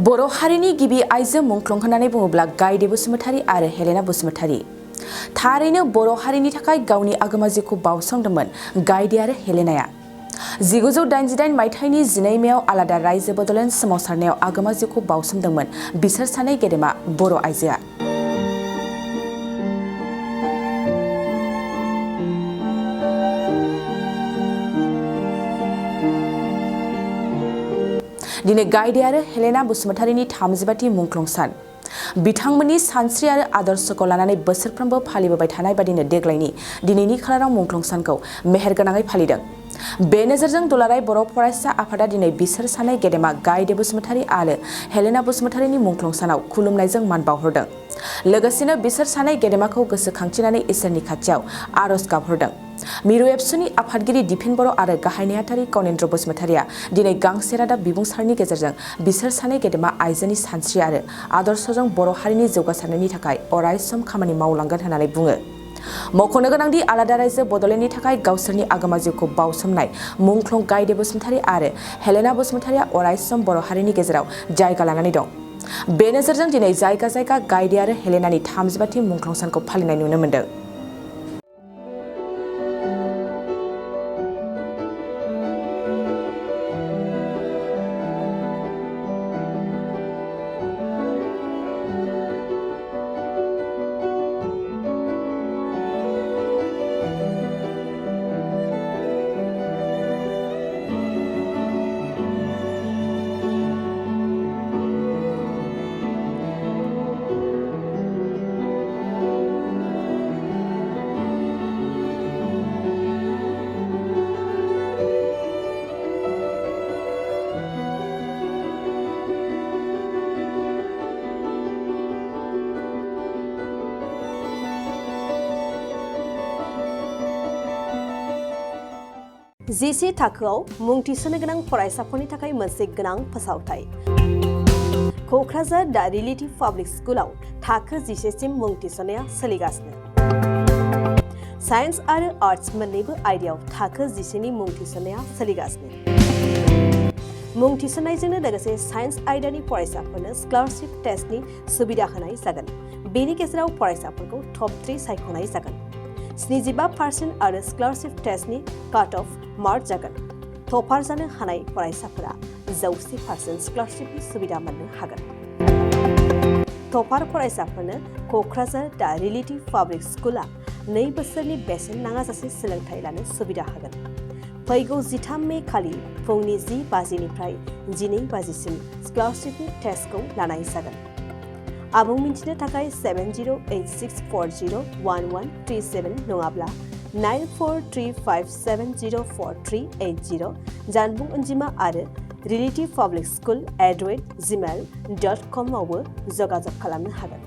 बर' हारिनि गिबि आइजो मुंख्लं होननानै बुङोब्ला गायदे बसुमतारी आरो हेलेना बसुमतारी। थारैनो बर' हारिनि थाखाय गावनि आगोमा जिउखौ बावसोमदोंमोन गायदे आरो हेलेनाया। 1988 मायथाइनि 12 मेआव आलादा रायजो बड'लेण्ड सोमावसारनायाव आगोमा जिउखौ बावसोमदोंमोन बिसोर सानै गेदेमा बर' आइजोआ। दिनै गायदे आरो हेलेना बसुमतारीनि 35थि मुंख्लं सान। बिथांमोननि सानस्रि आरो आदर्शखौ लानानै बोसोरफ्रोमबो फालिबोबाय थानाय बादिनो देग्लायनि दिनैनि खालाराव मुंख्लं सानखौ मेहेरगोनाङै फालिदों। बे नोजोरजों दुलाराय बर' फरायसा आफादा दिनै बिसोर सानै गेदेमा गायदे बसुमतारी आरो हेलेना बसुमतारीनि मुंख्लं सानाव खुलुमनायजों मान बावहरदों। लोगोसेनो बिसोर सानै गेदेमाखौ गोसोखांथिनानै इसोरनि खाथियाव आरज गाबहरदों। मिरु एबसुनि आफादगिरि दिपेन बर' आरो गाहाय नेहाथारि कनेन्द्र बसुमतारीया दिनै गांसे रादाब बिबुंसारनि गेजेरजों बिसोर सानै गेदेमा आइजोनि सानस्रि आरो आदर्शजों बर' हारिनि जौगासारनायनि थाखाय अरायसम खामानि मावलांगोन होननानै बुङो। मख'नो गोनांदि आलादा रायजो बड'लेण्डनि थाखाय गावसोरनि आगोमा जिउखौ बावसोमनाय मुंख्लं गायदे बसुमतारी आरो हेलेना बसुमतारीया अरायसम बर' हारिनि गेजेराव जायगा लानानै दं। बे नोजोरजों दिनै जायगा जायगा गायदे आरो हेलेनानि 35थि मुंख्लं सानखौ फालिनाय नुनो मोन्दों। जिसे थाखोआव मुं थिसननो गोनां फरायसाफोरनि थाखाय मोनसे गोनां फोसावथाय। क'क्राझार दा रिलेटिभ पाब्लिक स्कुलाव थाखो 10सिम मुं थिसननाया सोलिगासिनो। साइन्स आरो आर्ट्स मोन्नैबो आयदायाव थाखो 10नि मुं थिसननाया सोलिगासिनो। मुं थिसननायजोंनो लोगोसे साइन्स आयदानि फरायसाफोरनो स्कलारशिप टेस्टनि सुबिदा होनाय जागोन। बेनि गेजेराव फरायसाफोरखौ टप 3 सायख'नाय जागोन। 75% आरो स्कलारशिप टेस्टनि काट अफ मार्क जागोन। टपार जानो हानाय फरायसाफोरा 100% स्कलारशिपनि सुबिदा मोननो हागोन। टपार फरायसाफोरनो क'क्राझार दा रिलेटिभ पाब्लिक स्कुला 2 बोसोरनि बेसेन नाङाजासे सोलोंथाइ लानो सुबिदा होगोन। फैगौ 13 मे खालि फुंनि 10 बाजिनिफ्राय 12 बाजिसिम स्कलारशिपनि टेस्टखौ लानाय जागोन। आबुं मिन्थिनो थाखाय 7086401137 नङाब्ला 9435704380 जानबुं अनजिमा आरो relativpublicschool@gmail.com आवबो जगाजग खालामनो हागोन।